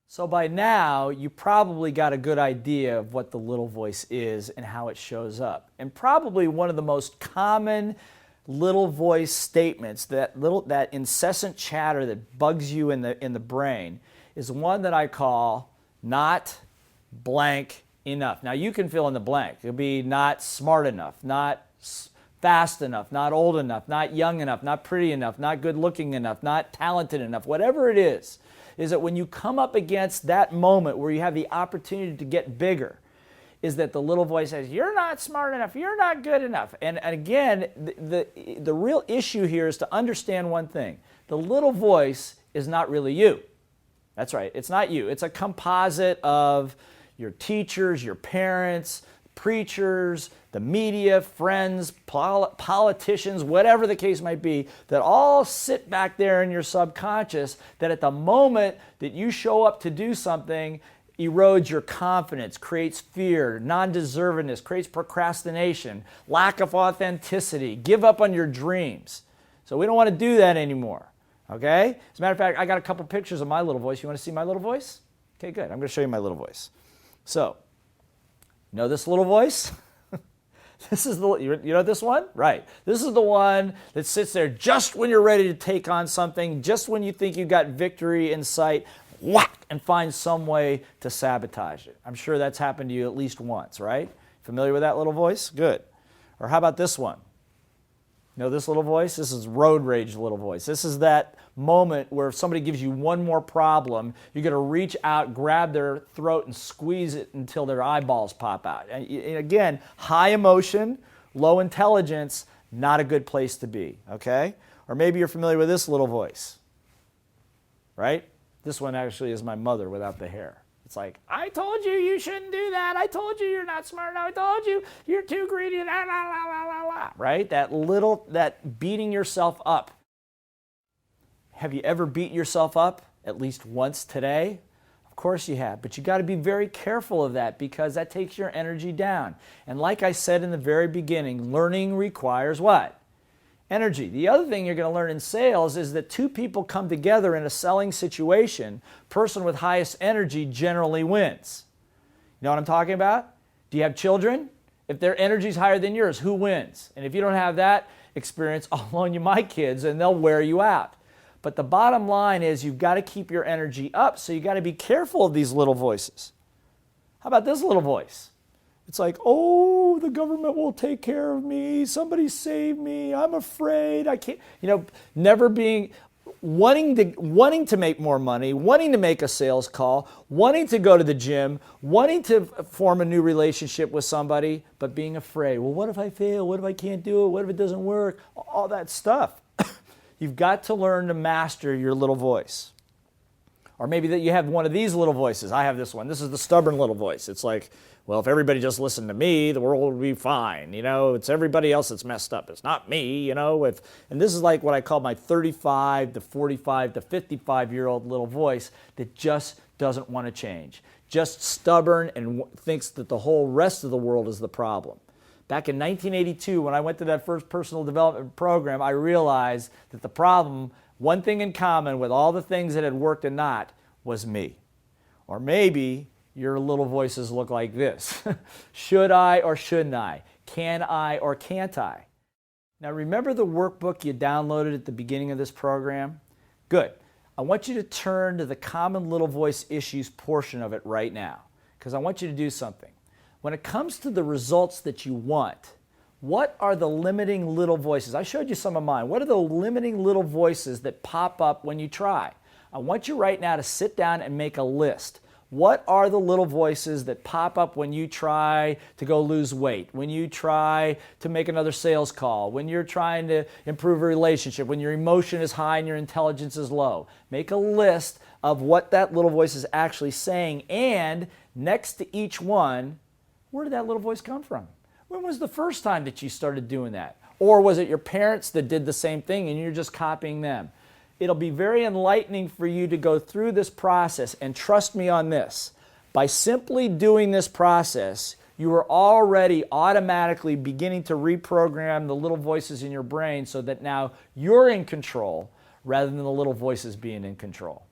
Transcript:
So by now, you probably got a good idea of what the little voice is and how it shows up. And probably one of the most common little voice statements, that incessant chatter that bugs you in the brain, is one that I call not blank enough. Now you can fill in the blank. It'll be not smart enough, not fast enough, not old enough, not young enough, not pretty enough, not good looking enough, not talented enough, whatever it is that when you come up against that moment where you have the opportunity to get bigger, is that the little voice says, you're not smart enough, you're not good enough. And again, the real issue here is to understand one thing. The little voice is not really you. That's right, it's not you. It's a composite of your teachers, your parents, preachers, the media, friends, politicians, whatever the case might be, that all sit back there in your subconscious, that at the moment that you show up to do something, erodes your confidence, creates fear, non-deservedness, creates procrastination, lack of authenticity, give up on your dreams. So we don't want to do that anymore, okay? As a matter of fact, I got a couple pictures of my little voice. You want to see my little voice? Okay, good. I'm going to show you my little voice. So, you know this little voice? This is you know this one? Right. This is the one that sits there just when you're ready to take on something, just when you think you got victory in sight, whack, and find some way to sabotage it. I'm sure that's happened to you at least once, right? Familiar with that little voice? Good. Or how about this one? You know this little voice? This is road rage little voice. This is that moment where if somebody gives you one more problem, you're going to reach out, grab their throat, and squeeze it until their eyeballs pop out. And again, high emotion, low intelligence, not a good place to be, okay? Or maybe you're familiar with this little voice, right? This one actually is my mother without the hair. It's like, I told you you shouldn't do that. I told you you're not smart enough. I told you you're too greedy. La, la, la, la, la, la. Right? That beating yourself up. Have you ever beat yourself up at least once today? Of course you have, but you got to be very careful of that because that takes your energy down. And like I said in the very beginning, learning requires what? Energy. The other thing you're going to learn in sales is that two people come together in a selling situation, person with highest energy generally wins. You know what I'm talking about? Do you have children? If their energy is higher than yours, who wins? And if you don't have that experience, I'll loan you my kids and they'll wear you out. But the bottom line is you've got to keep your energy up, so you've got to be careful of these little voices. How about this little voice? It's like, oh, the government will take care of me. Somebody save me. I'm afraid. I can't. You know, never being, wanting to make more money, wanting to make a sales call, wanting to go to the gym, wanting to form a new relationship with somebody, but being afraid. Well, what if I fail? What if I can't do it? What if it doesn't work? All that stuff. You've got to learn to master your little voice. Or maybe that you have one of these little voices. I have this one. This is the stubborn little voice. It's like, well, if everybody just listened to me, the world would be fine. You know, it's everybody else that's messed up. It's not me, you know. And this is like what I call my 35 to 45 to 55-year-old little voice that just doesn't want to change. Just stubborn and thinks that the whole rest of the world is the problem. Back in 1982, when I went to that first personal development program, I realized that the problem, one thing in common with all the things that had worked and not, was me. Or maybe your little voices look like this. Should I or shouldn't I? Can I or can't I? Now remember the workbook you downloaded at the beginning of this program? Good. I want you to turn to the common little voice issues portion of it right now, because I want you to do something. When it comes to the results that you want, what are the limiting little voices? I showed you some of mine. What are the limiting little voices that pop up when you try? I want you right now to sit down and make a list. What are the little voices that pop up when you try to go lose weight, when you try to make another sales call, when you're trying to improve a relationship, when your emotion is high and your intelligence is low? Make a list of what that little voice is actually saying, and next to each one, where did that little voice come from? When was the first time that you started doing that? Or was it your parents that did the same thing and you're just copying them? It'll be very enlightening for you to go through this process, and trust me on this. By simply doing this process, you are already automatically beginning to reprogram the little voices in your brain so that now you're in control rather than the little voices being in control.